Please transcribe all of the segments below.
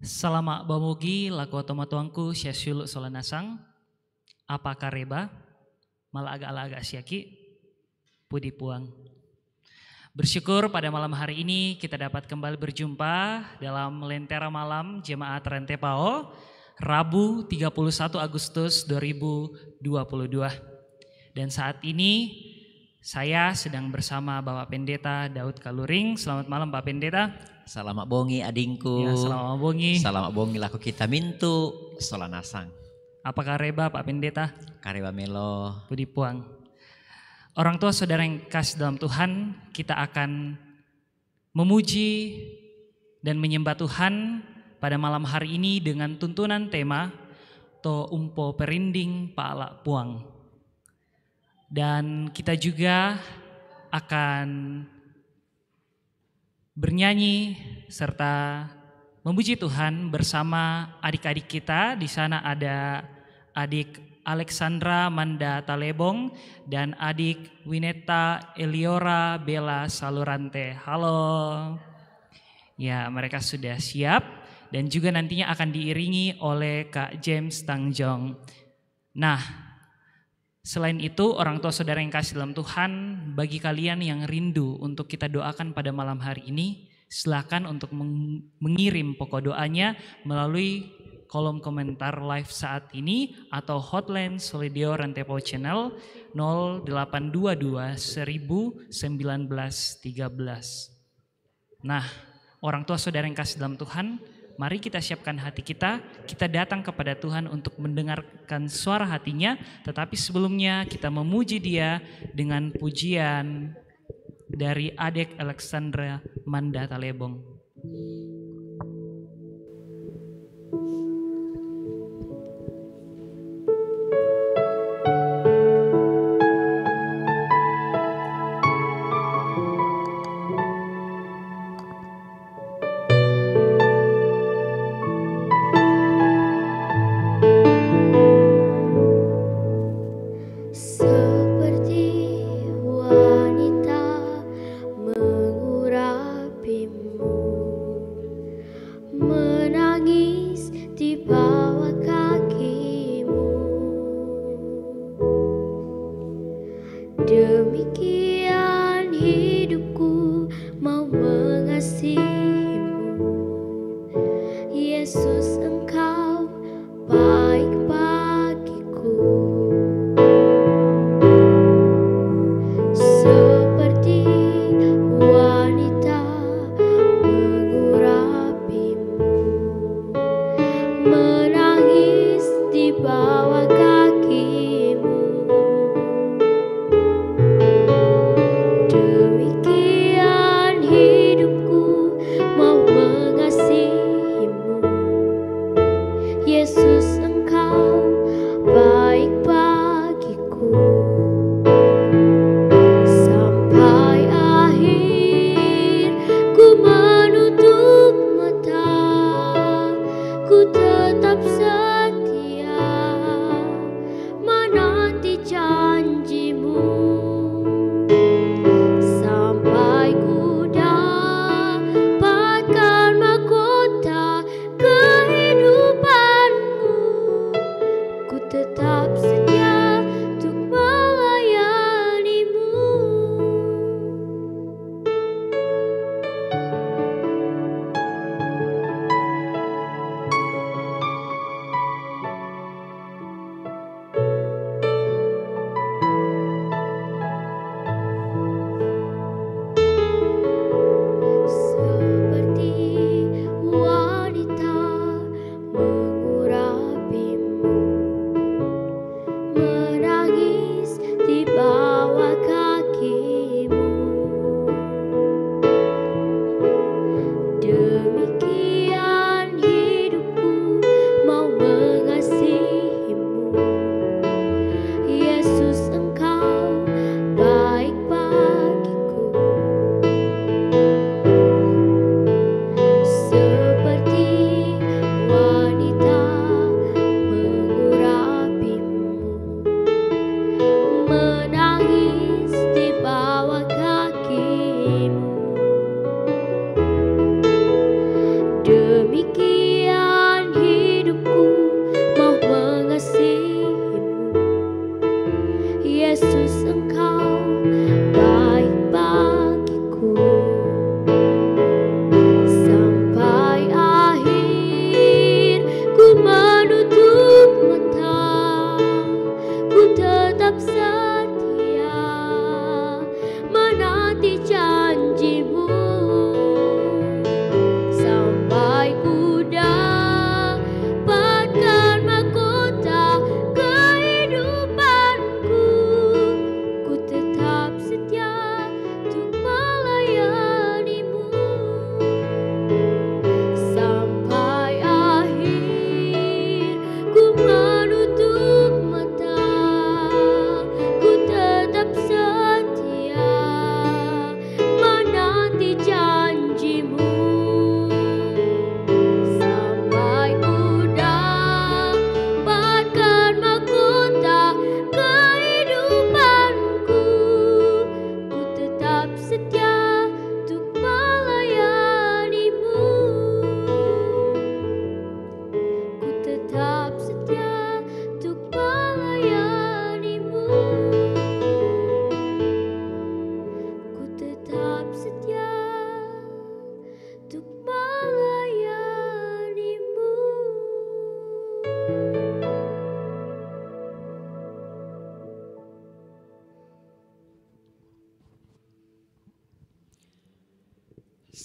Salama bamugi laku otomatuangku syasulu solanasang apa kareba malah agak-agak syaki pudi puang. Bersyukur pada malam hari ini kita dapat kembali berjumpa dalam Lentera Malam Jemaat Rentepao Rabu 31 Agustus 2022. Dan saat ini saya sedang bersama Bapak Pendeta Daud Kaluring. Selamat malam Pak Pendeta. Selamat bongi adingku. Ya, selamat bongi. Selamat bongi laku kita mintu solanasang. Apa kareba Pak Pendeta? Kareba melo. Budi puang. Orang tua saudara yang kasih dalam Tuhan, kita akan memuji dan menyembah Tuhan pada malam hari ini dengan tuntunan tema To Umpo Perinding Paala Puang. Dan kita juga akan bernyanyi serta memuji Tuhan bersama adik-adik kita. Di sana ada adik Alexandra Manda Talebong dan adik Wineta Eliora Bella Salurante. Halo. Ya, mereka sudah siap dan juga nantinya akan diiringi oleh Kak James Tangjong. Nah, selain itu orang tua saudara yang kasih dalam Tuhan, bagi kalian yang rindu untuk kita doakan pada malam hari ini, silakan untuk mengirim pokok doanya melalui kolom komentar live saat ini atau hotline Solidio Rentepao Channel 0822 1000 1913. Nah, orang tua saudara yang kasih dalam Tuhan, mari kita siapkan hati kita datang kepada Tuhan untuk mendengarkan suara hatinya, tetapi sebelumnya kita memuji Dia dengan pujian dari adik Alexandra Manda Talebong. Menangis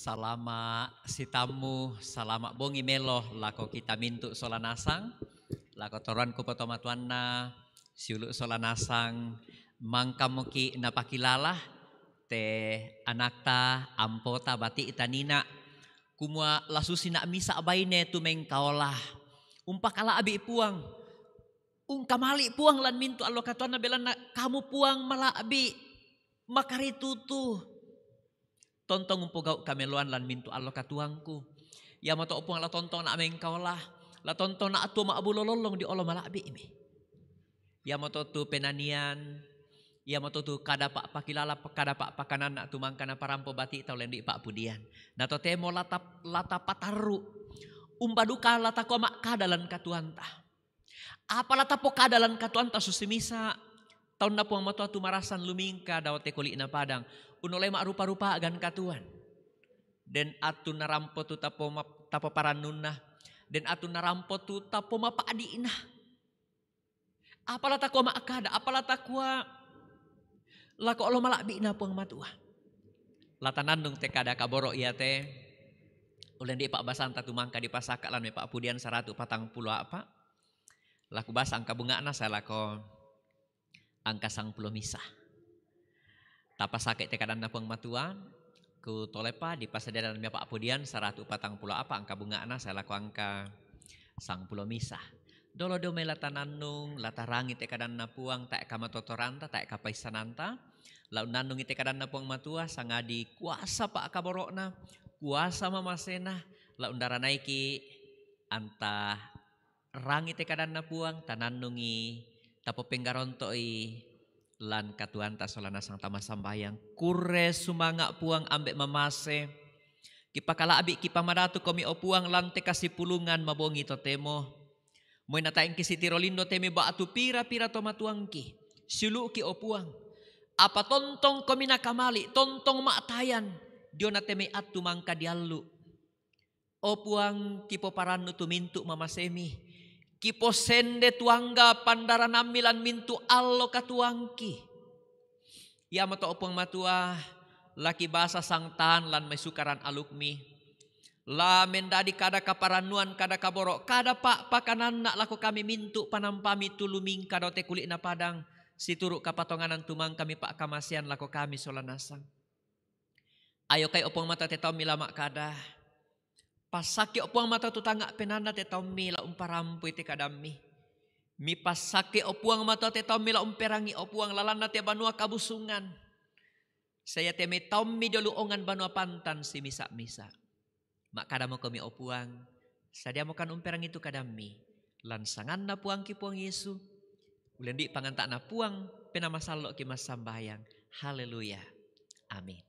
Salama si tamu, salama bongi melo lako kita mintu solanasang, lako toruan ko potomatuanna, siulu solanasang, mangkamuki napakilala, te anakta ampota bati itanina, kumua lasusi na misa abayne tumeng kaolah, umpakala abi puang, kamali puang lan mintu allo katuanna belan na kamu puang mala abi, makaritutu. Tontong umpogau kameluan lan mintu allo katuangku. Ya mato upuang la tontong na ameng kaulah. La tontong na atu maabu lolong di olo malabi imi. Ya mato tu penanian. Ya mato tu kada pak pakilala kada pak pakanan na tu mangkana parampo bati tau lendi pak pudian. Na to temo lata pataru. Umbaduka lata ko mak kadalan katuanta. Apa lata po kadalan katuanta susimisa. Tahun na puang mato tu marasan lumingka daw te kuli na padang. Unolay rupa-rupa agan katuan. Den atu narampo tu tapo paranun na. Den atu narampo tu tapo mapaadi na. Apalah takwa maakada, apalah takwa lako olo malabi na puang matua. Latanan nung te kada kaboro iya te. Ulen di pak basanta tumangka di pasaka lan me pak pudian 140 apa. Laku basa angka bunga na saya lako angka 10 misa. Tapa sakit tekadan na puang matua ku tolepa di pasadaran me pak pudian 140 apa angka bunga na saya laku angka 10 misa. Dolo do me latananung latarangi tekadan na puang tak kamatotoranta tak kapaisananta. Lau nanung tekadan na puang matua sangadi kuasa pak kaborokna, kuasa mamasena, lau ndara naiki anta rangi tekadan na puang tananungi tapo penggarontoi lan katuanta solana sang tama sambayang kure sumanga puang ambek mamase kipakala abi kipamadatu komi opuang lan te kasih pulungan mabongi totemo moy nataing kisi tirolindo teme baatu pira-pira tomatuangki siluki opuang apa tontong komi nakamali tontong maatayan dio na teme atu mangka diallu opuang kipo paranu tumintu mamasemi kipo sende tuangga pandaran amilan mintu allo katuangki. Ya mato opong matua laki basa sangtan lan may sukaran alukmi. La mendadi kada kaparanuan kada kaboro kada pak pakanan nak lako kami mintu panampami tuluming kada te kulit na padang situru kapatonganan tumang kami pak kamasian lako kami solanasang. Ayo kay opong mata te tau milama kada. Pasaki opuang mata tutanga penanda te tau mila umparampu ite kadami. Mi pasaki opuang mata te tau mila umperangi opuang lalana te banua kabusungan. Saya te me tau mi doluongan banua pantan si misa-misa. Mak kadamo kami opuang. Sadia mo kan umperang itu kadami. Lansangan na puang ki puang Yesu. Ulendi pangantak na puang penamasalo ki mas sambayang. Haleluya. Amin.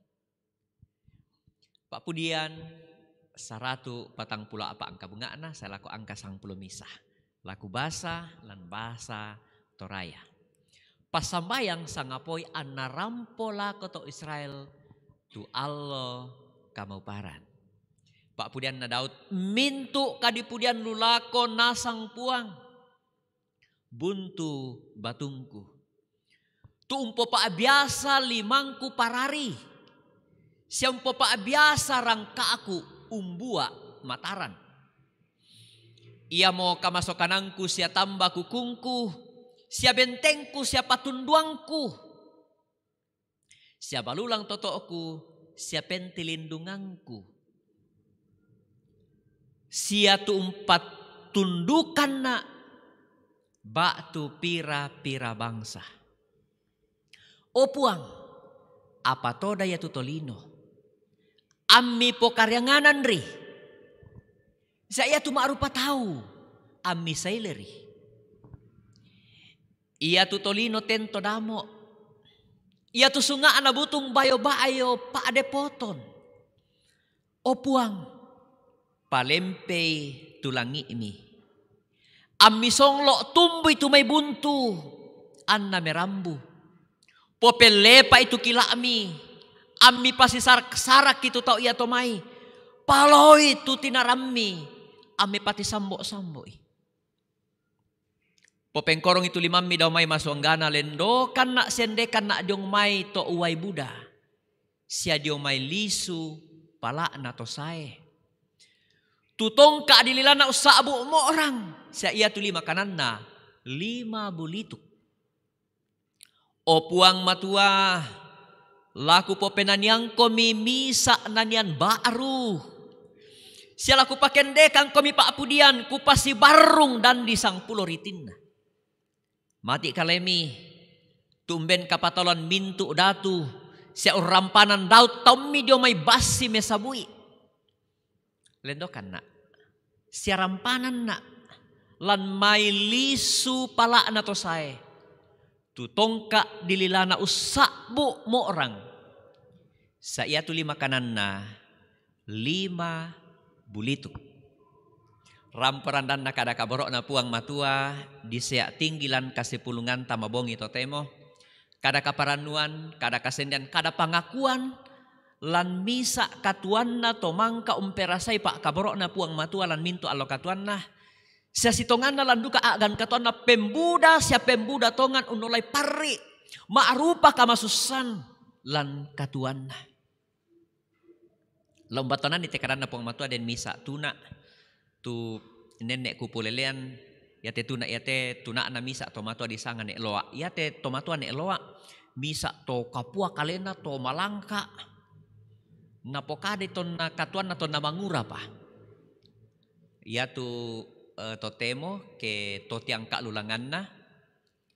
Pak Pudian 140 apa angka bunga na saya laku angka 10 misa. Laku basa lan basa toraya. Pas sambayang sangapoy anarampola koto Israel tu Allah kamauparan. Pak Pudian na Daud mintu kadipudian lulako nasang puang. Buntu batungku. Tu umpo pa biasa limangku parari. Siampo pa biasa rangka aku. Umbua mataran. Ia mau kamasokanangku sia tambah kukungku. Sia bentengku sia patunduangku. Sia balulang totoku. Sia pentilindunganku. Sia tuumpat tundukan na. Batu pira-pira bangsa. O puang. Apa toda ya tutolino. Ammi po karyanganan ri. Saya tu maarupa tahu. Ammi saileri. Ia tu tolino tento damo. Ia tu sunga anabutung bayo-bayo pa adepoton. O puang. Palempei tulangi ini. Ammi songlo tumbuy tumay buntu. Anna merambu. Popelepa itu kilami. Ammi pasi sarak itu tau ia tomai. Paloi tu tinarammi. Ammi pati sambo-samboi. Popengkorong itu limammi daw may masuanggana lendo. Kan nak sendekan nak diong may to uway Buddha. Siya diong may lisu pala na to sae. Tutong ka adililana usabu mo orang. Siya iya tuli makanan na 5 bulituk. O puang matua, laku po penanyang komi misa nanyan baru. Siya laku pakendekang komi paapudian kupasi barung dan di sang pulo ritin. Mati kalemi, tumben kapatolon mintu datu, siya urampanan daut tommi dio may basi mesabui. Lendokan na, siya rampanan na, lan may lisu pala na to sae. Tutongka dililana usakbu mo orang. Sa iya tuli makanan na 5 bulituk. Ramparandan na kada kaborok na puang matua di sea tinggilan kasipulungan tamabongi totemo. Kada kaparanuan, kada kasendian, kada pangakuan lan misa katuan na tomangka umperasay pa kaborok na puang matua lan minto alo katuan na. Siya sitongan na landuka agan katuan na pembuda siya pembuda tongan unulay pari maarupa kamasusan lan katuan na. Lombatonan ni tekaran na puang matua den misa tuna tu nenek kupulelean yate tuna yate tuna na misa to matua di sanga nek loa yate to matua nek loa misa to kapua kalena to malangka na pokade to na katuan na to na mangura pa ya tu to temo ke to tiang ka lulangan na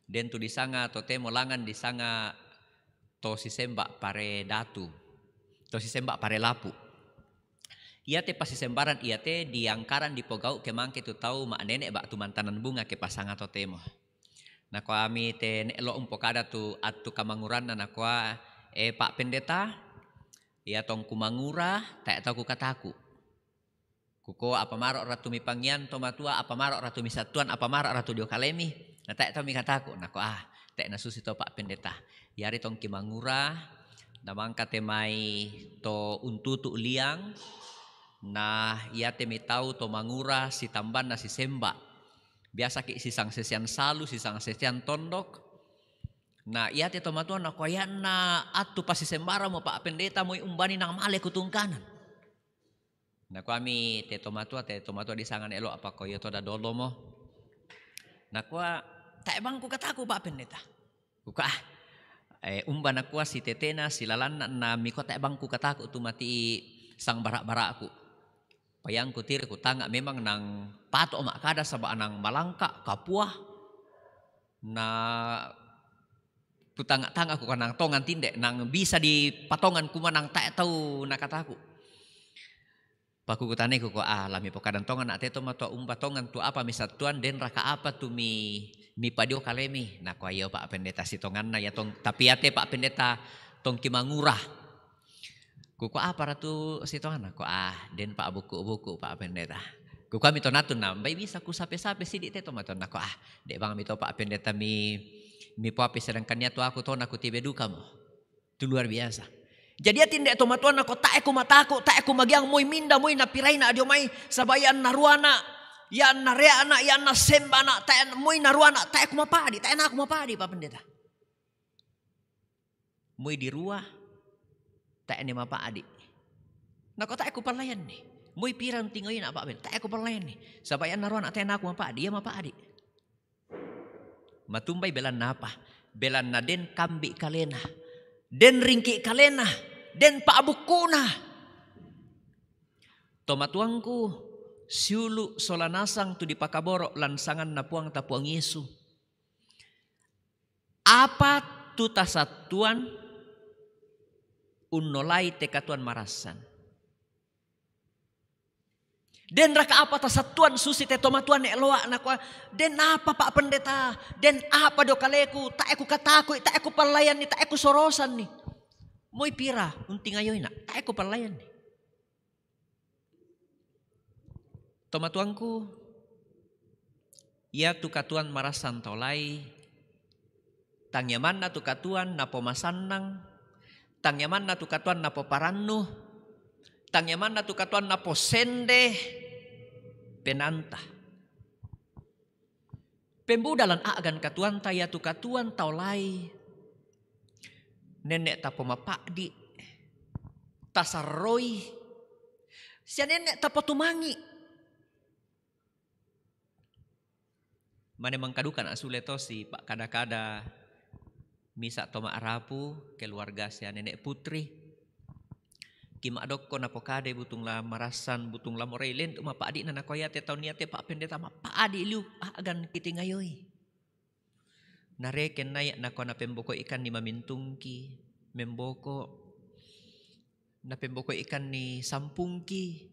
den tu di sanga to temo langan di sanga to sisemba pare datu to sisemba pare lapu. Ia te pasi sembaran ia te di angkaran di pogau kemangke tu tahu mak nenek bak tu mantanan bunga ke pasangan to temo. Na kami te nek lo umpokada tu atu kamanguran na kwa Pak Pendeta ia tong kumangura tak tahu ku kataku. Kuko apa marok ratu mi pangyan to matua apa marok ratu mi satuan apa marok ratu dio kalemi. Na tak tahu mi kataku. Na ko tak na susi to Pak Pendeta. Yari tong kimangura namangka te mai to untutu liang. Nah, ia temi tahu to mangura si tamban na si semba. Biasa ki sisang sesian salu, sisang sesian tondok. Nah, ia te tomatuan na koyan na atu pasi sembara mo Pak Pendeta mo umbani nang male kutungkanan. Nah, kami te tomatua di sangan elo apa koyo to da dolo mo. Nah, kwa tak bang ku kataku Pak Pendeta. Kuka umban aku si tetena si lalan na miko tak bang ku kataku tu mati sang barak-barakku. Payang kutir kutanga memang nang pato mak kada sabak nang malangka kapuah na putanga-tanga ku kanang tongan tindek nang bisa di patongan kuma nang tak tahu nak kataku. Paku kutane ku lami pokadan tongan ate to mato tongan tu apa misatuan den raka apa tu mi padio kalemi. Nah ko ayo Pak Pendeta si tongan na ya tong tapi ate Pak Pendeta tong kimangurah. Kuko apa ratu sitongan ko den Pak buku Pak Pendeta. Kuko kami tonatun na bay bisa ku sape-sape sidik te tomaton na ko dek bang mi to Pak Pendeta mi papi sedangkan niya to aku to na ku tibe duka mo. Itu luar biasa. Jadi atindek tomatuan na ko tak aku mataku tak aku magyang moy minda moy na piray na adio may sabayan naruana yan na rea na yan na semba na tak moy naruana tak aku mapadi tak na aku mapadi Pak Pendeta. Moy di ruah tak ni mapa adik. Nak tak aku palayan ni. Moy pirang tingoy na Pak Pendeta. Tak aku palayan ni. Sabayan naruan tak na aku mapa adik. Dia mapa adik. Matumbay belan na apa? Belan na den kambi kalena. Den ringki kalena. Den paabuku na. Tomatuangku siulu solanasang tu di pakaboro lansangan na puang tapuang Yesu. Apa tu tasatuan unolai tekatuan marasan. Den raka apa tasatuan susi te tomatuan nek loa nakwa. Den apa Pak Pendeta? Den apa do kaleku? Tak aku kataku, tak aku palayan ni, tak aku sorosan ni. Moy pira unting ayoy na, tak aku palayan ni. Tomatuanku ia tu katuan marasan tolai. Tangyaman na tu katuan na pomasannang. Tangyaman na tu katuan na po parannu. Tangyaman na tu katuan na po sende. Penanta. Pembudalan agan katuan taya tu katuan taulay. Nenek ta po mapakdi. Tasarroy. Sia nenek tapatumangi. Mane mangkadukan asule to si Pak kada-kada misa toma arapu keluarga sia nenek putri. Kima dokko na pokade butung la marasan butung la morelen tu mapa adik na nakoyate tahun niate Pak pendeta mapa adik liu agan kiti ngayoi. Nareken nayak nako na pemboko ikan ni mamintungki memboko na pemboko ikan ni sampungki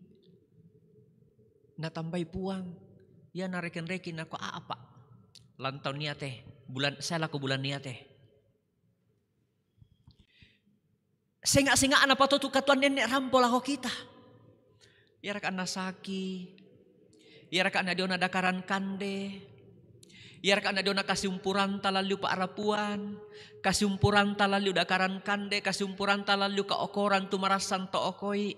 na tambay puang ya nareken-reken nako apa lantaw niate bulan saya laku bulan niate. Senga-sengaan apa tuh katuan nenek rampol ako kita. Yarak nasaki. Yarak diona dakaran kande. Yarak diona kasiumpuran talaliu pa arapuan. Kasiumpuran talaliu dakaran kande. Kasiumpuran talaliu ka okoran tumarasan to okoi.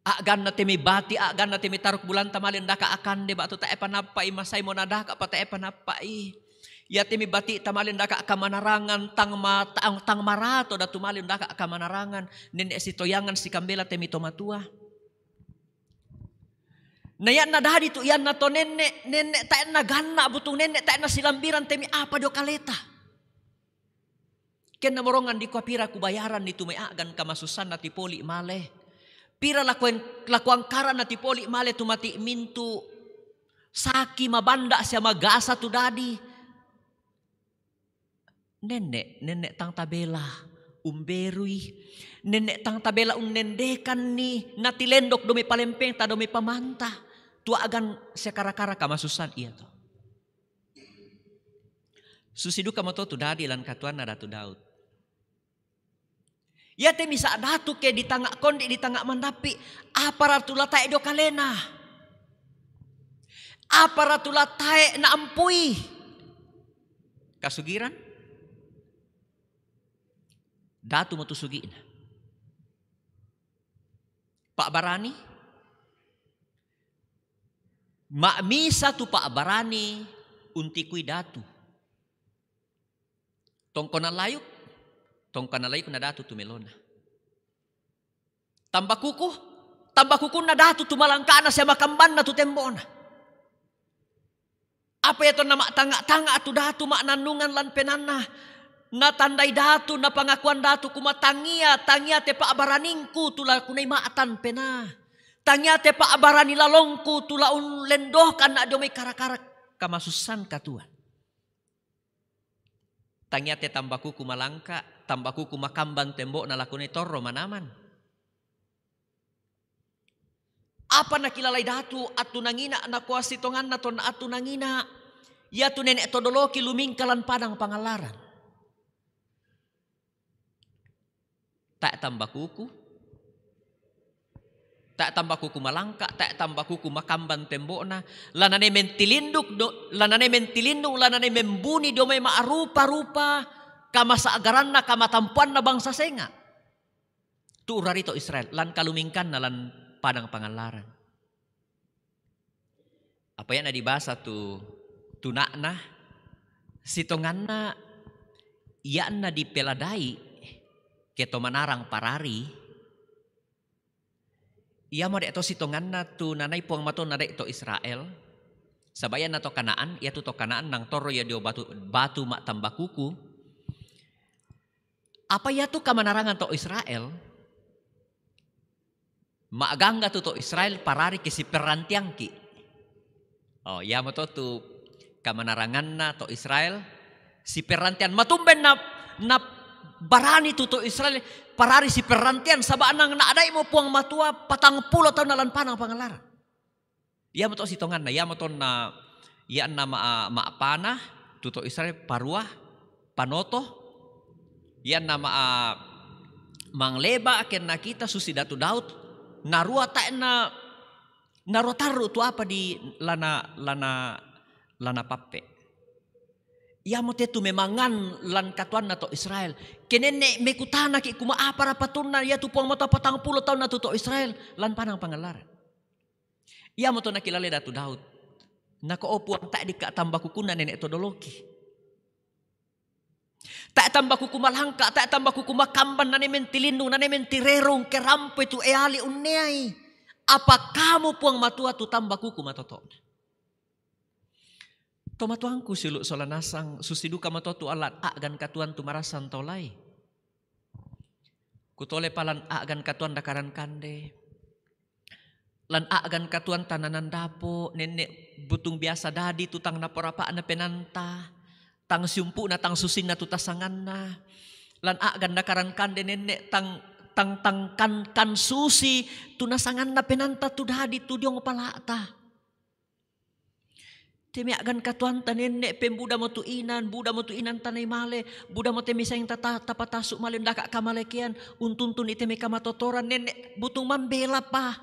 Agan na temi bati, agan na temi taruk bulan tamalin daka akande ba to tae panapai masay mo nadaka pa tae panapai. Ya temi bati tamalin daka kamanarangan tang marato da tumalin daka kamanarangan nenek si toyangan si kambela temi tomatua. Nayan na dadi tu yan na to nenek tae na ganna butung nenek tae na silambiran temi apa do kaleta. Ken na morongan di ko pira kubayaran ni tumay agan kamasusan na tipoli male. Pira lakuang karan na tipoli male tumati mintu saki mabanda siya magasa tu dadi. Nenek tang tabela umberui. Nenek tang tabela nendekan ni natilendok domi palempeng ta domi pamanta. Tua agan sekara-kara kamasusan iya to. Susidu kamo to tu dadi lan katuan na Datu Daud. Ya te misa datu ke di tangak kondi di tangak mandapi aparatula tae do kalena. Aparatula tae na ampui. Kasugiran Datu matusugi na. Pak Barani. Misa tu Pak Barani untikui Datu. Tongkona layuk na Datu tu melona. Tambah kuku na Datu tu malangkana siya makamban na tu tembona. Apa itu nama tanga-tanga tu Datu maknanungan lan penana. Na tandai Datu na pangakuan Datu kumatangia te Pak Baraningku tula kunay maatan pena. Tangia te Pak Barani lalongku tula lendohkan na domay karak-karak kamasusan katuan. Tangia te tambaku kumalangka, tambaku kumakamban tembok na lakunay torro manaman. Apa nakilalay Datu atu nangina na kuasi tongan na ton atu nangina. Ya tu nenek todoloki lumingkalan padang pangalaran. Tak tambah kuku malangka, tak tambah kuku makamban tembokna, lanane mentilindung, lanane membuni domay maarupa-rupa, kamasa agaranna, kamatampuan na bangsa senga. Tu urarito Israel, lan kalumingkan na lan padang pangalaran. Apa yan na dibasa tu tunakna, sitonganna, yan na dipeladai, keto manarang parari. Ia mo deto sitongan na tu nanay puang mato na deto Israel. Sabayan na to Kanaan, ia tu to Kanaan nang toro ya dio batu mak tambah kuku. Apa ya tu kamanarangan to Israel? Maagangga tu to Israel parari kisi perantiang ki. Oh, ia mo to tu kamanarangan na to Israel si perantian matumben na barani tuto Israel parari si perantian sabanang naaday mo puang matua 40 tahun nalan panang pangalaran. Ia mo to sitongan na, ia mo to na iyan na maapana tuto Israel parua panoto. Iyan na mangleba aken nakita susi Datu Daud narua tae na narotaru tu apa di lana pape. Ya mo tetu memangan lan katuan na to Israel. Kenene mekutana ki kuma apa rapatun na ya tu puang mata 40 tahun na to Israel lan panang pangalaran. Ya mo to nakilala Datu Daud. Nakaupuang tak dikatambah kukuna nenek todoloki. Tak tambah kuku malangka, tak tambah kuku makamban na nemen tilindung, na nemen tirerong kerampo itu eali uneai. Apa kamu puang matua tu tambah kuku matoto. Tomatuangku siluk solanasang susiduka matoto alat agan katuan tu marasan tolai. Kutole palan agan katuan dakaran kande. Lan agan katuan tananan dapo nenek butung biasa dadi tutang naporapa na penanta. Tang siumpu na tang susin na tutasangan na. Lan agan dakaran kande nenek tang kan susi tunasangan na penanta tu dadi tu diong palata. Temi agan katuan ta nenek pembuda mo tu inan tanay male, buda mo temi sayang tapatasu male ndaka kamalekian untuntun itemi kamatotoran nenek butung mambela pa.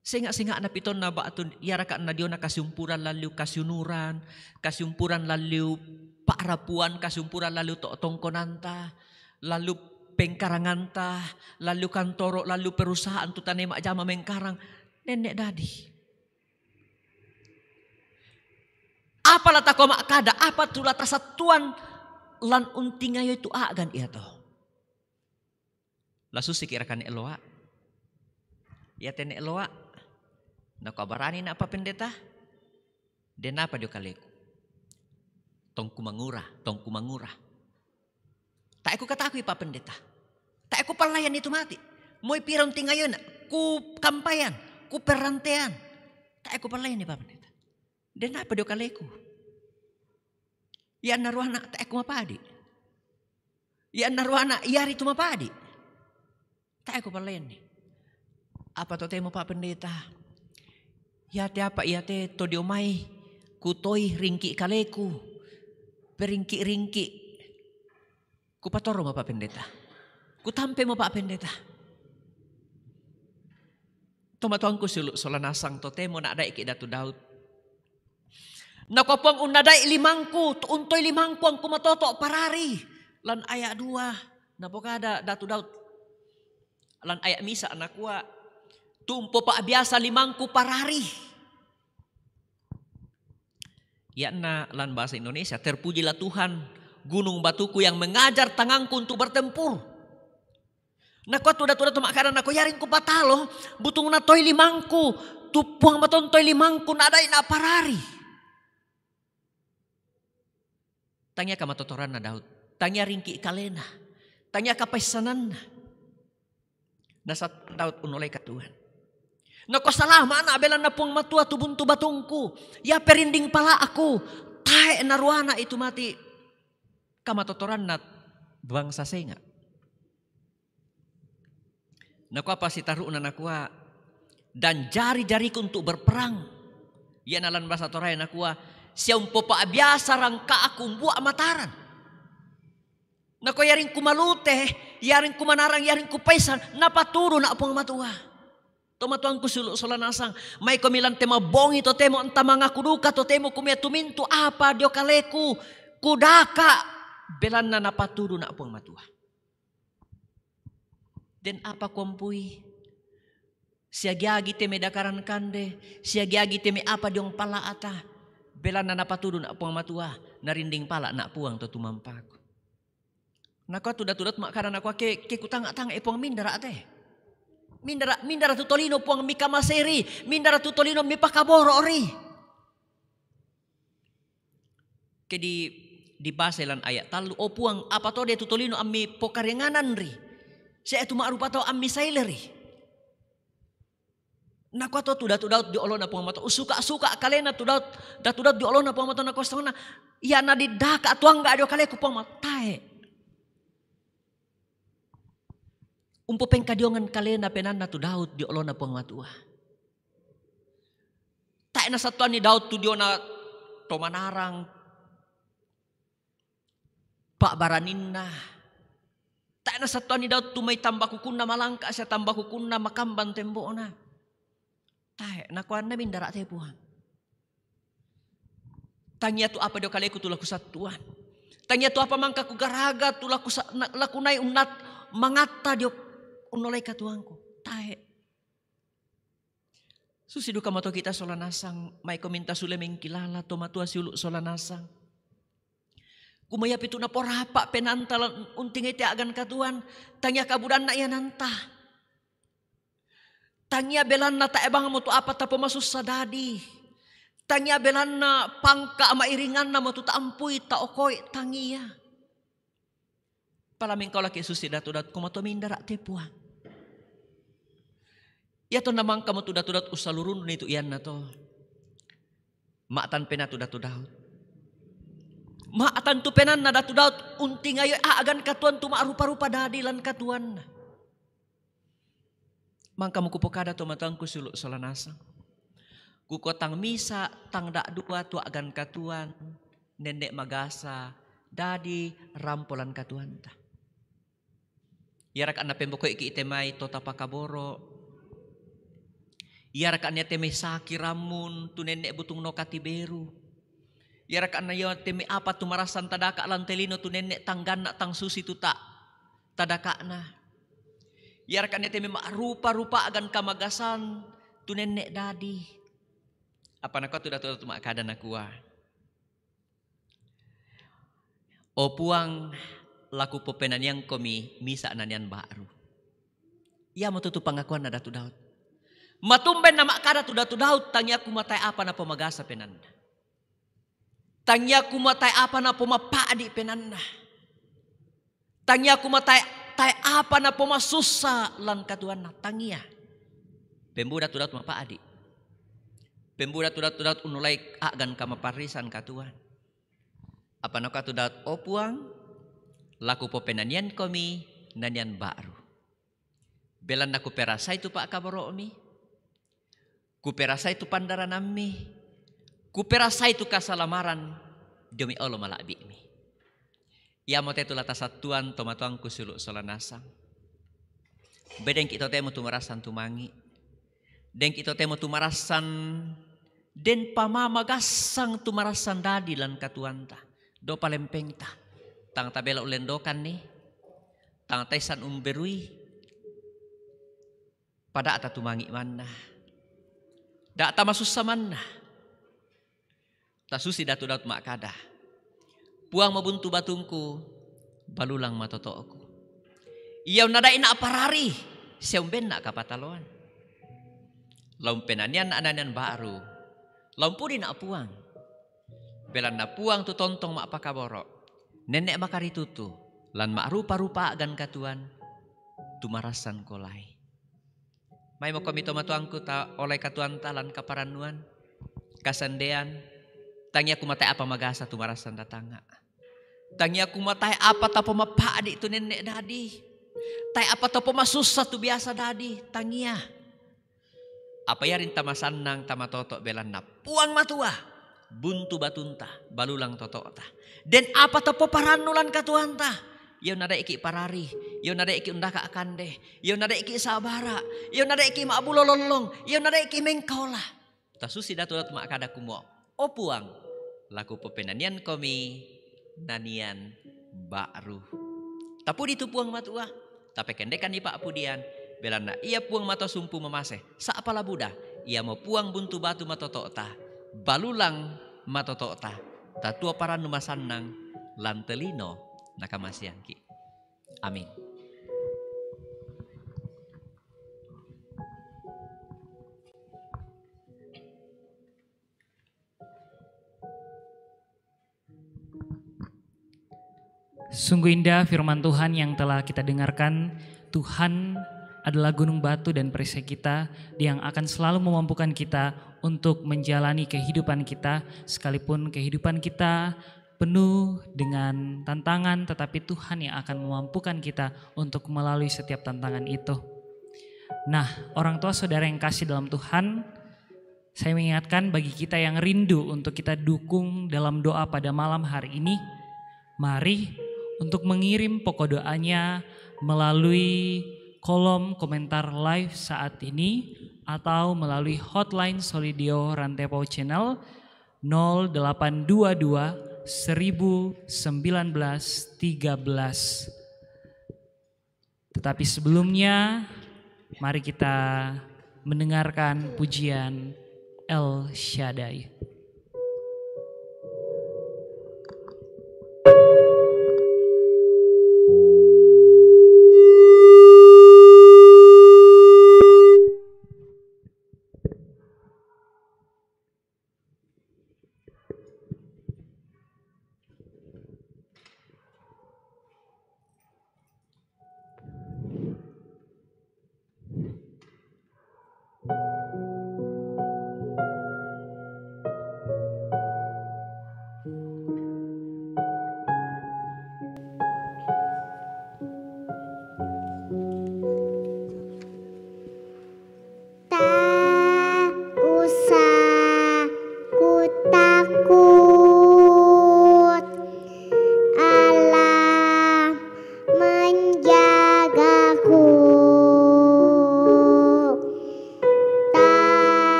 Singa na piton na ba atun yaraka na diyo na kasyumpuran laliw kasyumpuran laliw paarapuan, kasyumpuran laliw tongkonanta, lalu pengkaranganta, lalu kantoro, lalu perusahaan tu tanay majama mengkarang nenek dadi. Apa lata ko makada, apa tu lata satuan lan unting ayo itu agan iya to. Lasu sikirakan eloa. Ya tenek eloa. Nakabarani na apa pendeta? Den apa dio kaleku? Tongku mangura. Tak aku kataku pa pendeta. Tak aku pelayan itu mati. Moy pirang tingayon ku kampayan, ku perantean. Tak aku pelayan ni pa pendeta. Den apa dio kaleku? Ya naruana tak aku mapadi. Ya naruana yari tu mapadi. Tak aku pelayan ni. Apa to temo pa pendeta? Ya te apa ya te to diomai kutoi ringki kaleku. Beringki-ringki. Ku patoro mo pa pendeta. Ku tampe mo pa pendeta. Tomatuangku suluk solanasang to temo na adai ki datu Daud. Nakopang unadai limangku, untoy limangku ang kumatoto parari. Lan ayat 2, napokada datu Daud. Lan ayat misa anakwa, tumpo pa biasa limangku parari. Ya na lan bahasa Indonesia, terpujilah Tuhan, gunung batuku yang mengajar tanganku untuk bertempur. Nakwa tuda makaran ako yaring ko patalo, butung na toy limangku, tupuang maton toy limangku naday na parari. Tanya ka matotoran na Daud, tanya ringki kalena, tanya ka paisanan na. Nasa Daud unolay ka Tuhan. Nakosalama na abelan na puang matua tubuntu batungku. Ya perinding pala aku. Tae naruana itu mati. Kamatotoran na bangsa senga. Nakuha pa si taru na nakuha. Dan jari-jariku untuk berperang. Ya nalan bahasa Toray nakuha. Siyang po paabiyasa rangka akong buwa mataran. Nakuha yaring kumalute. Yaring kumanarang, yaring kupaisan. Napaturo na puang matua. Tomatuangku suluk solanasang. May kumilan tema bongi to temo anta mga kuduka to temo kumia tuminto apa dio kaleku. Kudaka. Belan na napaturo na apong matua. Den apa kumpui. Siagiagi teme dakaran kande. Siagiagi teme apa diong palaata. Belan na napaturo na apong matua. Narinding pala na puang to tumampaku. Nakwa tudat-tudat makaran ako ke kutanga-tanga ipong mindara ate. Mindara tutolino puang mikamaseri. Mindara tutolino mipakaboro ori. Kedi di baselan ayat talu o puang apa to de tutolino ammi pokarenganan ri. Saya itu maarupa to ammi saileri. Nakwa to tudat di olon na puang mato. Suka kalena tudat di olon na puang mato na kostona. Ya na didaka tuang ga adio kaleku puang matae. Umpo pengkadiongan kalena penan na tu Daud di olona puang matua. Tak na satuan ni Daud tu dio na tomanarang. Pak baranin na. Tak na satuan ni Daud tu may tambah kukun na malangka siya tambah kukun na makamban tembo na. Tak nakuan na mindara tayo puang. Tanya tu apa dio kaleku tu laku satuan. Tanya tu apa mangka kugaraga tu lakunay unat mangata dio unolay katuangku. Tae. Susidu kamato kita solanasang. May kominta sule mengkilala. Tomatua siuluk solanasang. Kumayap itu na porapa penantalan. Unting iti agan katuan. Tanya kabudan na yananta. Tanya belanna ta ebang mo tu apa ta pemasus sadadi. Tanya belanna pangka ama iringanna mo tu ta ampui ta okoi tangia. Palaming kau laki susi datu-datu kumato mindara tepuang. Ya to namang kamu tu datu-datu usalurun itu iyan na to. Maatan pena tu datu-datu. Maatan tu penan na datu-datu unting ayo aagan katuan tu maarupa-rupa dadilan katuan. Mangka mo kupokada to matang kusuluk solanasa. Kukotang misa tang dak dua tu agan katuan nenek magasa dadi rampolan katuan ta. Yarak anna pemboko iki itemai tota pakaboro. Yarak anna teme saki ramun tu nenek butung no katiberu. Yarak anna yo teme apa tu marasan tadaka lantelino tu nenek tanggana tang susi tu tak tadakana. Yarak anna teme rupa-rupa agan kamagasan tu nenek dadi. Apa nak tu datu tu mak kada nakua. O puang laku popenan yang komi misa nanian baru. Ia mau tutup pengakuan nada tu Daud. Matumben nama kada tu Daud tanya aku matai apa na pemagasa penanda. Tanya aku matai apa na pemapadi penanda. Tanya aku matai apa na pemasusa lan katuan na tangia. Pembuda tu Daud mapadi. Pembuda tu Daud unulai agan kamaparisan katuan. Apa nak tu Daud opuang laku popenanian komi nanian baru. Belan aku perasa itu pak kaboro mi. Ku perasa itu pandaran mi. Ku perasa itu kasalamaran demi Allah malabi mi. Ia mau tetu lata satuan tomatuang kusuluk solanasang. Bedeng kita temu tumarasan tumangi. Deng kita temu tumarasan den pamamagasang tumarasan dadi lan katuanta. Do palempeng ta. Tang tabela ulendokan nih. Tang taisan umberui. Pada ata tumangi mana. Da ata masusa mana. Ta susi datu daut mak kada. Puang mabuntu batungku. Balulang matotoku. Iyaw nada ina aparari. Siomben nak kapataloan. Lompenanian ananian baru. Lompudi nak puang. Belan na puang tu tontong mak pakaboro. Nenek makari tutu. Lan mak rupa-rupa agan katuan. Tumarasan kolai. May mo komito matuangku ta oleh katuan talan kaparanuan. Kasandean. Tangi aku matai apa magasa tumarasan datanga. Tangi aku matai apa ta pemapadi tu nenek dadi. Tai apa ta pemasusa tu biasa dadi. Tangia. Apa yarin tamasanang tamatoto belan na puang matua. Buntu batunta balulang totota. Den apa ta poparanulan katuanta. Yo nada iki parari, yo nada iki undaka akande, yo nada iki sabara, yo nada iki maabulololong, yo nada iki mengkola. Tasusi datu-datu mak kada kumo. O puang laku pepenanian komi nanian baru. Tapu ditu puang matua. Tapi kendekan ipa apudian. Belanda ia puang mato sumpu memase. Sa apalah buda. Ia mau puang buntu batu matotota. Balulang matotota. Tatua para numasanang lantelino nakamasianki. Amin. Sungguh indah firman Tuhan yang telah kita dengarkan. Tuhan adalah gunung batu dan perisai kita yang akan selalu memampukan kita untuk menjalani kehidupan kita. Sekalipun kehidupan kita penuh dengan tantangan, tetapi Tuhan yang akan memampukan kita untuk melalui setiap tantangan itu. Nah, orang tua saudara yang kasih dalam Tuhan, saya mengingatkan bagi kita yang rindu untuk kita dukung dalam doa pada malam hari ini, mari untuk mengirim pokok doanya melalui kolom komentar live saat ini atau melalui hotline Solidio Rantepau Channel 0822 1913. Tetapi sebelumnya mari kita mendengarkan pujian El Shaddai.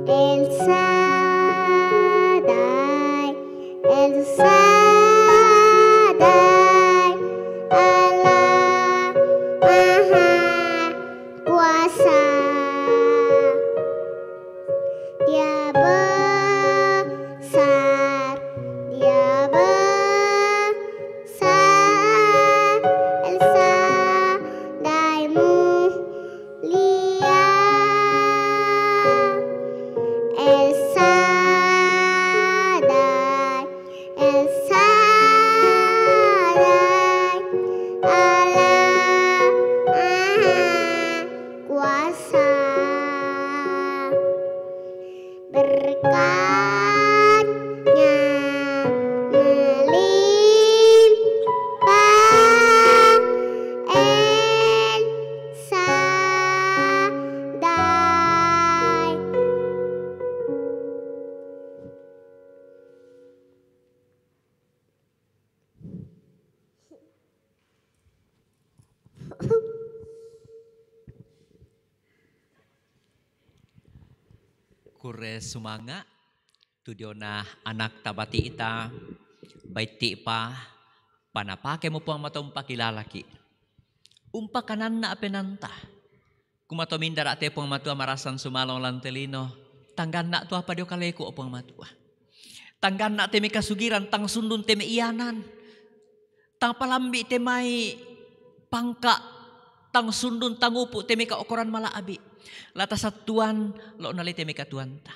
El Shaddai, El Shaddai, Allah Maha Kuasa. Dia besar, Dia besar, El Shaddai mulia. El Shaddai, El Shaddai, Allah Maha Kuasa. Berkatnya melimpah, El Shaddai. Kure sumanga tudiona anak tabati ita baiti pa panapake mo puang matong pakilalaki. Umpa kanan na apenanta. Kumato mindara te puang matua marasan sumalong lantelino. Tanggan na tu apa dio kaleko puang matua. Tanggan na temi kasugiran tang sundun temi iyanan. Tang palambi temai pangka tang sundun tang upu temi ka okoran malaabi. Latas satuan lo nali temi ka tuan ta.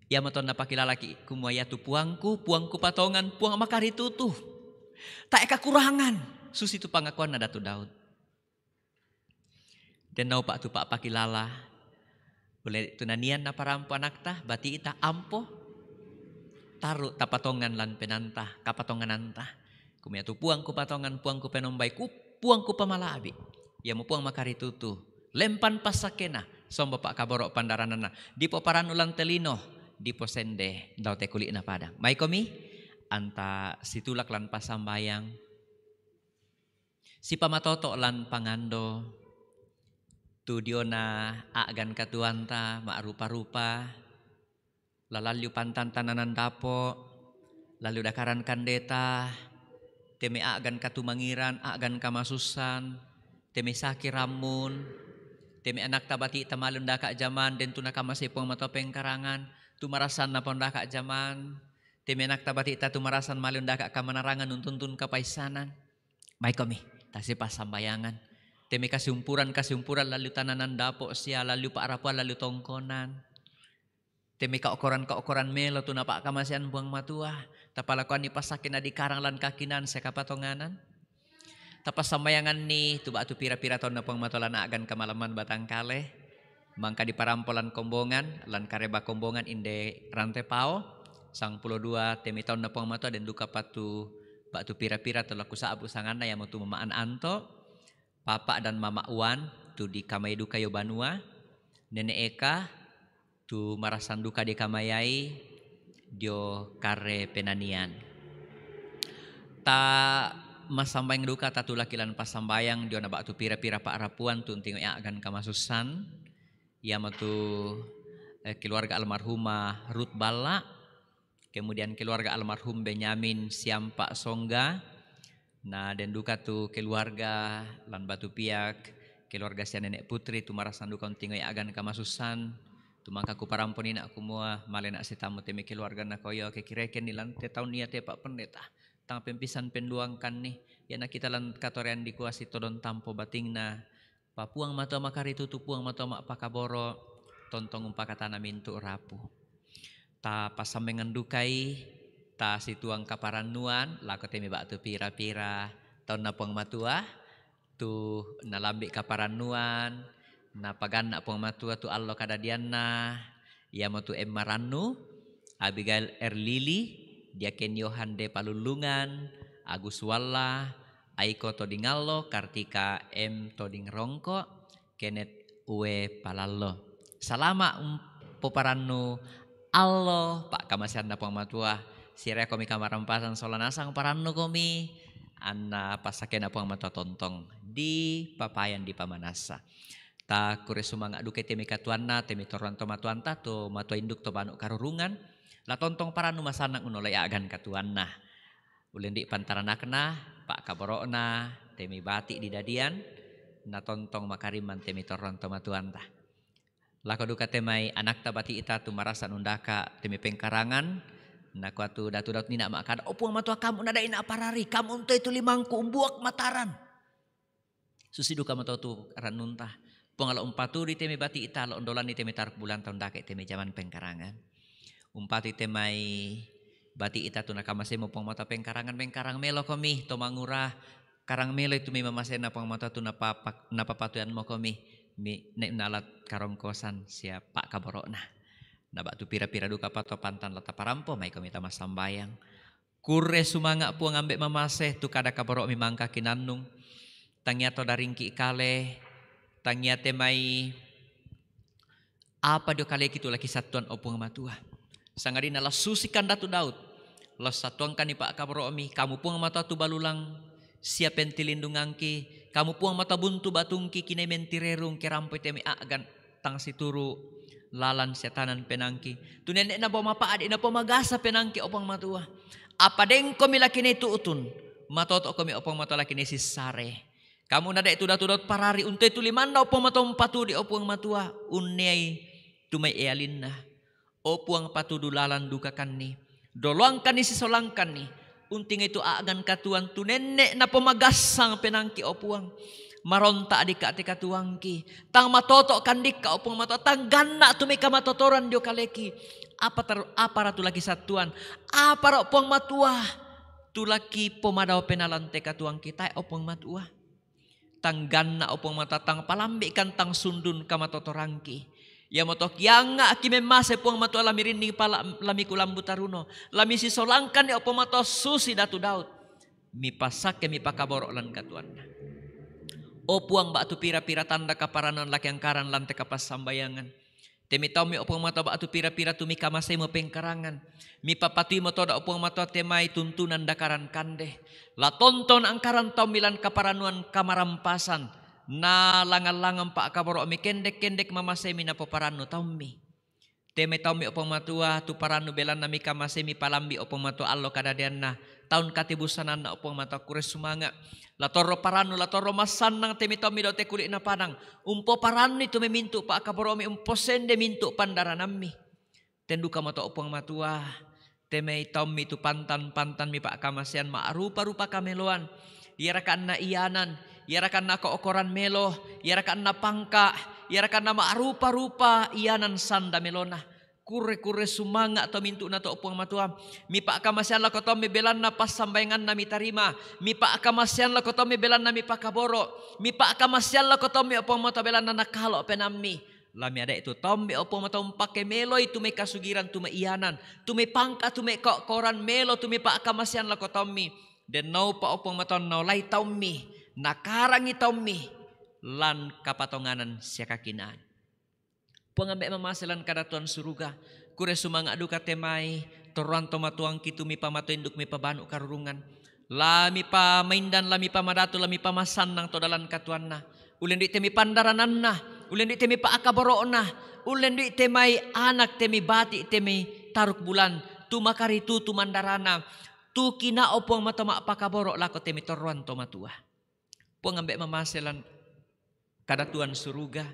Ya maton na pakilalaki kumaya tu puangku patongan puang makari tutu. Tak kekurangan susi tu pangakuan na Datu Daud. Dan nau pak tu pak pakilala boleh tunanian na parampu anak ta bati ita ampo taruh tapatongan lan penanta kapatongan anta kumaya tu puangku patongan puangku penombai ku puangku pamalaabi ya mo puang makari tutu lempan pasakena somba pak kaborok pandaranana dipo paranulang telino dipo sende daw te kuli na padang mai komi anta situlak lan pasambayang si pamatoto lan pangando tu diona agan katuanta mak rupa-rupa lalalyu pantan tananan dapo lalu dakaran kandeta teme agan katumangiran agan kamasusan teme saki ramun teme anak tabati tamalun daka zaman den tuna kamasipong matopeng karangan tumarasan na pondaka zaman teme anak tabati ta tumarasan malun daka kamanarangan untuntun kapaisanan mai komi tasi pasambayangan teme kasumpuran lalu tananan dapo sia lalu paarapuan lalu tongkonan teme kaokoran melo tu napak kamasian buang matua tapalakuan ni pasakin adi karang lan kakinan sekapatonganan tapas sambayangan ni tu batu pira-pira ton na buang matua lan agan kamalaman batang kale mangka di parampolan kombongan lan kareba kombongan inde rante pao sang pulo dua teme ton na buang matua dan duka patu batu pira-pira telaku saabu sangana yang mutu mamaan anto papa dan mama Uwan tu di Kamaidu Kayo Banua nenek Eka tu marasan duka di kamayai dio kare penanian ta masambayang duka tatu lakilan pasambayang dio nabak tu pira-pira pak rapuan tu tinggal ya agan kamasusan ya matu keluarga almarhumah Ruth Balla kemudian keluarga almarhum Benyamin Siampak Songga nah dan duka tu keluarga lan batu piak keluarga si nenek putri tu marasan duka tinggal ya agan kamasusan tu mangka ku paramponi nak kumua malena si tamu teme keluarga na koyo kekireken nilan te tahun nia te pak pendeta tang pempisan penduangkan nih ya nak kita lan katorean dikuasi todon tampo batingna papuang matua makari tu puang matua mak pakaboro tontong umpakatana mintu rapu ta pasamengan dukai ta situang kaparanuan lako teme bak tu pira-pira tahun na puang matua tu nalambi kaparanuan na pagan na puang matua tu allo kadadiana ya matu Maranu Abigail Erlili Diaken Yohan de Palulungan Agus Walla Aiko Todingallo Kartika M Toding Rongko Kenneth Uwe Palallo salama poparanu allo pak kamasian na puang matua sire komi kamarampasan solanasang paranu komi anna pasake na puang matua tontong di papayan di pamanasa Ta kure sumanga duke temi katuanna temi toruan to matuanta to matua induk to banu karurungan. La tontong paranu masanak unolai agan katuanna. Ulendi pantaranakna pak kaborona temi bati di dadian na tontong makariman temi toruan to matuanta. Lako duka temai anak tabati ita tu marasan undaka temi pengkarangan. Naku atu datu nina makan. Opuang matua kamu nada ina aparari. Kamu untuk itu limangku umbuak mataran. Susi duka matua tu ranuntah. Pengala umpatu di temi bati ita lo ondolan di temi tarik bulan tahun dake temi zaman pengkarangan. Umpati temai bati ita tu nakamase mo pong mata pengkarangan melo komi to mangurah. Karang melo itu mi mamasena pong mata tu napapatuan mo komi. Mi nek nalat karongkosan siap pak kaborokna. Nabak tu pira-pira duka pato pantan lata parampo mai kami tamas sambayang. Kure sumanga puang ambek mamase tu kada kaborok mi mangka kinannung. Tangia to daringki kale. Tangia temai apa do kale kitu laki satuan opuang matua. Sangadina la susikan datu Daud. La satuan kan pak kaborok mi kamu puang mata tu balulang siap pentilindungangki. Kamu puang mata buntu batungki kine mentirerung kerampo temi agan tang situru lalan setanan penangki. Tu nenek na bawa mapa adik na pemagasa penangki opang matua. Apa deng komi laki ne tuutun. Matoto komi opang matua laki ne sisare. Kamu nada itu datu parari unte tu limanda opang matua empatu di opang matua. Unnei tumai ealinna. Opuang patu dulalan dukakan ni. Doloangkan ni sisolangkan ni. Unting itu agan katuan tu nenek na pemagasang penangki opuang. Maronta adik ate katuangki. Tang matoto kandik ka opuang mato. Tang gana tu meka matotoran dio kaleki. Apa ratu lagi satuan. Apa opuang matua. Tu laki pomadaw penalante katuang kita opuang matua. Tang gana opuang mata tang palambi kan tang sundun ka matotorangki. Ya motok yang aki memase puang matu alami rinding pala lami kulambu taruno. Lami si solangkan ya opo matu susi datu Daud. Mi pasake mi pakaborok lan katuan. O puang batu pira-pira tanda kaparanon laki angkaran lante kapas sambayangan. Temi tau mi opo matu batu pira-pira tu mi kamase mo pengkarangan. Mi papatui mo toda opo matu temai tuntunan dakaran kande. La tonton angkaran tau milan kaparanuan kamarampasan. Na langan-langan pak kaborok mi kendek-kendek mamasemi na paparano taumi. Teme taumi opong matua tu parano belan na mi kamasemi palambi opong matua allo kadadian na. Taun katibusanan na opong matua kures sumanga. Latoro parano latoro masanang teme taumi dote kulit na panang. Umpo parano itu memintu pak kaborok mi umpo sende mintu pandaranami. Tenduka matua opong matua. Teme taumi tu pantan-pantan mi pak kamasian ma rupa-rupa kameloan. Iyarakan na iyanan. Yarakan na keokoran melo, yarakan na pangka, yarakan na maarupa-rupa iyanan sanda melona. Kure-kure sumanga atau mintu na to opuang matua. Mi pa akamasyan la ko to mi belan na pas sambayangan na mi tarima. Mi pa akamasyan la ko to mi belan na mi pakaboro. Mi pa akamasyan la ko to mi opuang matua belan na nakalo penami. Lami ada itu tombe opuang matua umpake melo itu me kasugiran tu me iyanan. Tu me pangka tu me keokoran melo tu mi pa akamasyan la ko to mi. Den nau pa opuang matua nau lai taumi. Nakarangi taumi lan kapatonganan siakakinan. Pengambek mamaselan kadatuan suruga. Kure sumanga duka temai. Toruan tomatuang kitu mi pamato induk mi pabanu karurungan. Lami pa maindan lami pa madatu lami pa masanang todalan katuanna. Ulen di temi pandarananna. Ulen di temi pa akaborona. Ulen di temai anak temi bati temi taruk bulan. Tu makari tu mandarana. Tu kina opong mata mak pakaborok lako temi toruan tomatua. Pengambek mamaselan kadatuan suruga.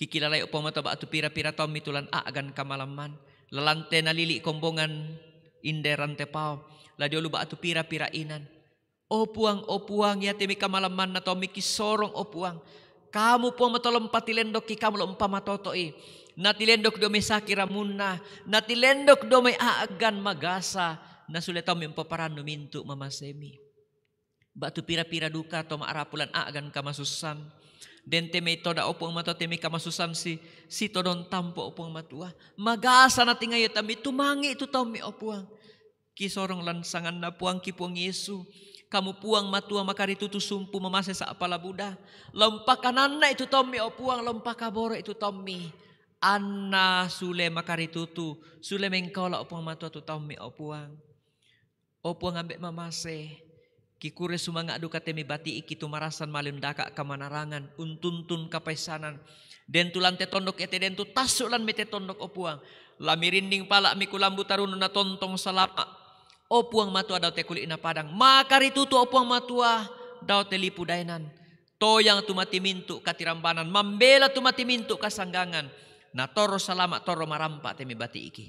Kikilalay upang mata batu pira-pira tom mitulan agan kamalaman. Lalante nalili kombongan inderan tepau. Ladiolu batu pira-pira inan. Opuang ya temi kamalaman na tomi kisorong opuang. Kamu puang matolom patilendok ki kamu lompa matotoi. Natilendok do may sakira muna. Natilendok do may aagan magasa. Nasulit tomi umpaparan mintu mamasemi. Batu pira-pira duka to maarapulan agan kamasusan. Den teme toda opong mato teme kamasusan si todon tampo opong matua. Magasa na tingayo tami tumangi itu tami opuang. Kisorong lansangan na puang kipuang Yesu. Kamu puang matua makaritutu sumpu mamase sa apala Buddha. Lompakanan na itu tami opuang lompakaboro itu tami. Anna sule makaritutu sule mengkola opong matua tu tami opuang. Opuang ambek mamase. Kikure sumanga duka temi bati iki tumarasan malundaka kamanarangan untuntun kapaisanan Den tulan te tondok ete den tu tasuk lan mete tondok opuang. Lami rinding pala mi kulambu tarunu na tontong salapa. Opuang matua daw te kulit na padang. Makari tutu opuang matua daw te lipu dainan. Toyang tumati mintu katirambanan. Mambela tumati mintu kasanggangan. Na toro salama toro marampa temi bati iki.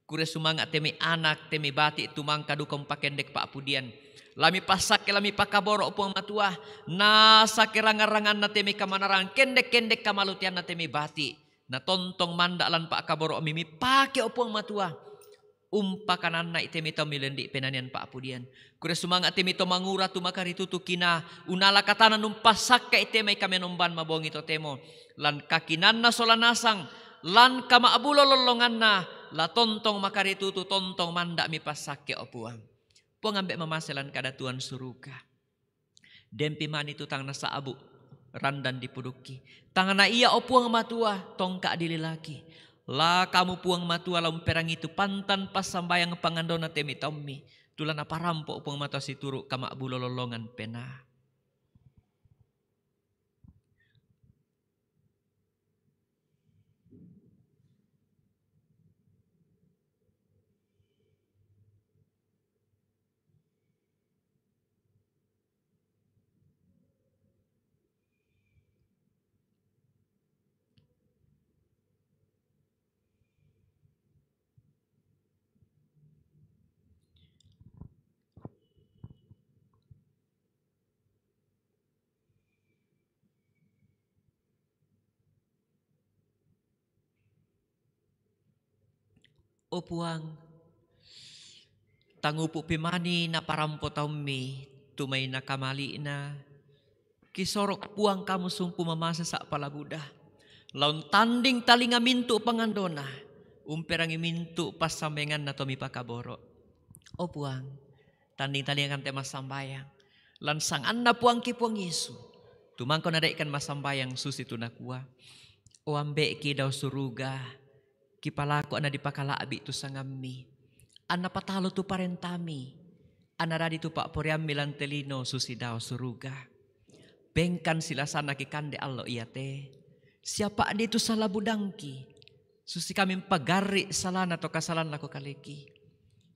Kure sumanga temi anak temi bati tumangka dukong pakendek pak pudian. Lami pasak lami pakaboro opuang matua. Nasa kirangan-rangan na temi kamanarang. Kendek-kendek kamalutian na temi bati. Na tontong mandak lan pak kaboro mimi pake opuang matua. Umpa kanan na itemi to milendi penanian pak pudian. Kure sumanga temi to mangura tumakari tutukina. Unala katana numpasak ka itemi kami numban mabongi to temo. Lan kakinan na solanasang. Lan kamaabulo lolongan na. La tontong makari tutu tontong mandak mi pasak ke opuang. Puang ambek mamaselan kada Tuhan suruga. Dempi mani tutang na sa abu. Randan dipuduki. Tangana iya opuang matua. Tongka dililaki. La kamu puang matua laum perang itu pantan pas sambayang pangandona temi tommi. Tulan apa rampok puang matua si turu kama bulo lolongan pena. O puang, tangupu pimani na parampo taumi, tumay na kamali na, kisorok puang kamu sumpu mamasa sa palabuda, laun tanding talinga mintu pangandona, umperangi mintu pas sambengan na tomi pakaboro. O puang, tanding talinga kan tema sambayang, lansang anda puang ki puang Yesu, tumangko nadaikan masambayang susi tunakua, o ambe ki daw suruga, kipalaku ana dipakalaabi tu sangami. Ana patalo tu parentami. Ana radi tu pak poriam milan telino susidao suruga. Bengkan sila sana kikande allo iyate. Siapa adi tu salah budangki. Susi kami pagari salana to kasalan lako kaleki.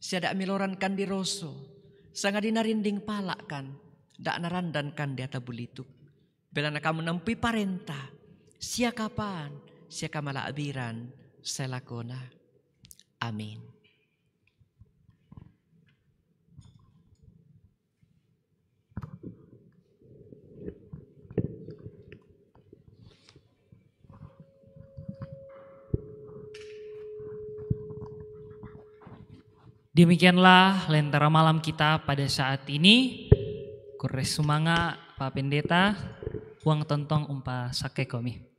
Siada miloran kan di roso. Sanga dinarinding palak kan. Da narandan kan di atabulituk. Belana kamu nampi parenta. Sia kapan. Sia kamala abiran. Selakona. Amin. Demikianlah lentera malam kita pada saat ini. Kures sumanga Pak Pendeta, puang tontong umpa sake komi.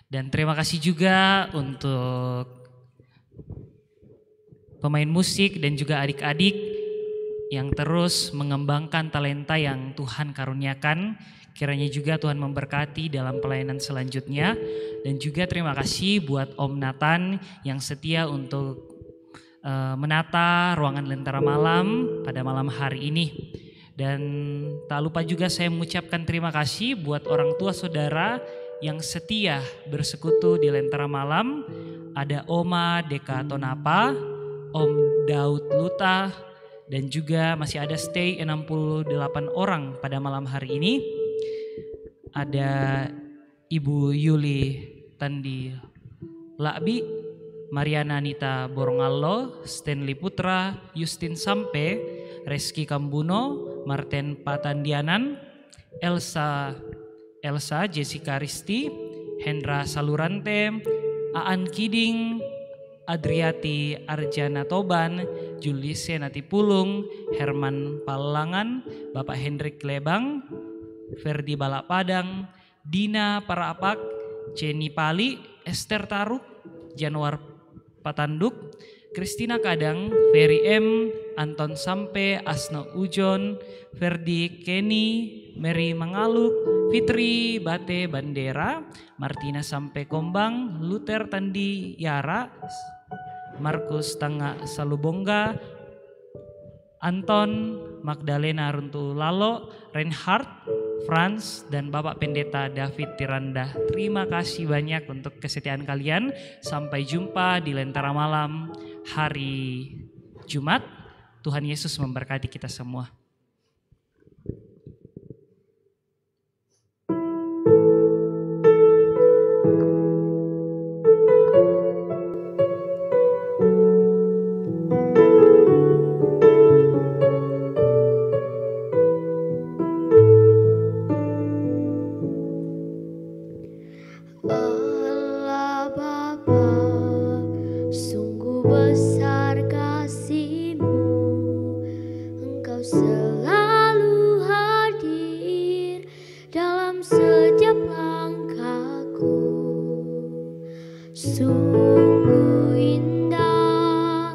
Dan terima kasih juga untuk pemain musik dan juga adik-adik yang terus mengembangkan talenta yang Tuhan karuniakan. Kiranya juga Tuhan memberkati dalam pelayanan selanjutnya. Dan juga terima kasih buat Om Nathan yang setia untuk menata ruangan lentera malam pada malam hari ini. Dan tak lupa juga saya mengucapkan terima kasih buat orang tua saudara yang setia bersekutu di lentera malam. Ada Oma Deka Tonapa, Om Daud Luta, dan juga masih ada stay 68 orang pada malam hari ini. Ada Ibu Yuli Tandi Lakbi, Mariana Nita Borongallo, Stanley Putra, Justin Sampe, Reski Kambuno, Marten Patandianan, Elsa Jessica Risti, Hendra Salurante, Aan Kiding, Adriati Arjana Toban, Julis Senati Pulung, Herman Palangan, Bapak Hendrik Lebang, Ferdi Balak Padang, Dina Parapak, Jenny Pali, Esther Taruk, Januar Patanduk, Kristina Kadang, Ferry M, Anton Sampe, Asno Ujon, Ferdi Kenny, Mary Mangaluk, Fitri Bate Bandera, Martina Sampe Kombang, Luther Tandi Yara, Markus Tanga Salubongga, Anton, Magdalena Runtu Lalo, Reinhardt, Franz dan Bapak Pendeta David Tiranda. Terima kasih banyak untuk kesetiaan kalian. Sampai jumpa di Lentera Malam hari Jumat. Tuhan Yesus memberkati kita semua. Allah Bapa, sungguh besar kasih-Mu, Engkau selalu hadir dalam setiap langkahku. Sungguh indah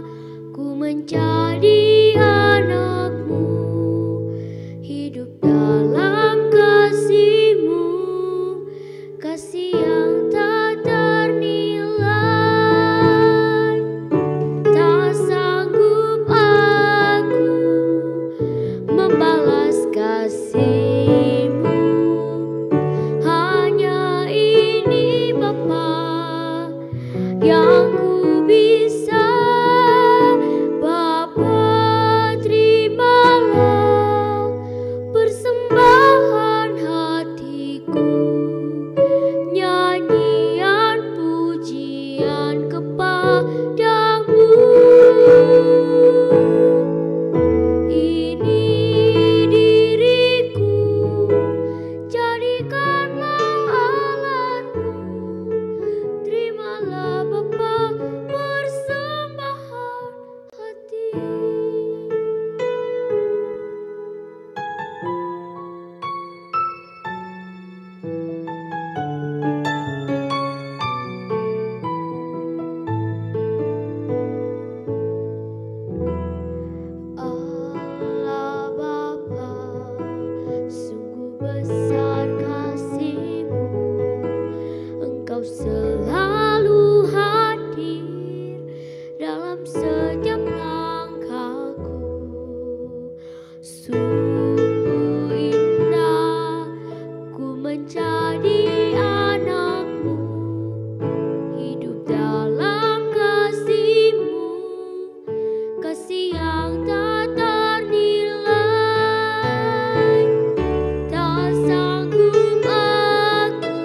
ku menjadi anak-Mu, hidup dalam kasih-Mu, kasih yang tak ternilai. Tak sanggup aku membalas kasih-Mu, hanya ini Bapa yang ku bisa. Bapa, terimalah persembahan hatiku, nyanyian pujian kepadamu. Ini diriku, jadikanlah alatmu. Terimalah Bapa persembahan hati. Allah Bapa, sungguh besar kasih-Mu, Engkau selalu hadir dalam setiap langkahku. Sungguh indah ku menjadi anak-Mu, hidup dalam kasih-Mu, kasih yang tak ternilai. Tak sanggup aku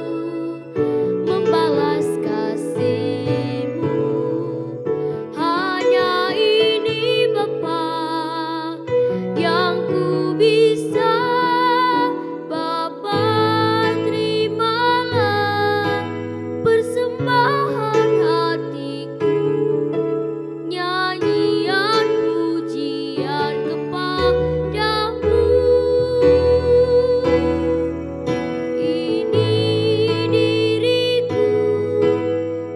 membalas kasih-Mu, hanya ini Bapa yang ku bisa. Bapa, terimalah persembahan hatiku, nyanyian pujian kepadamu. Ini diriku,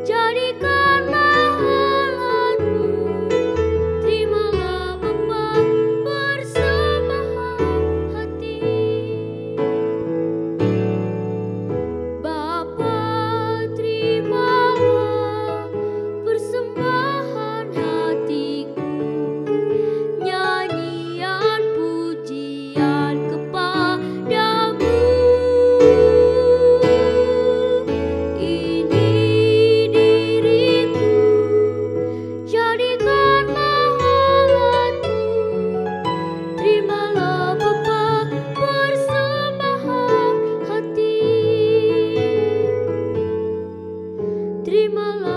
jadikanlah alatmu. Terimalah Bapa persembahan hati. Bapa, terimalah persembahan hatiku, nyanyian pujian kepadamu. Ini diriku, jadikanlah alatmu. Terimalah Bapa persembahan hati. Terimalah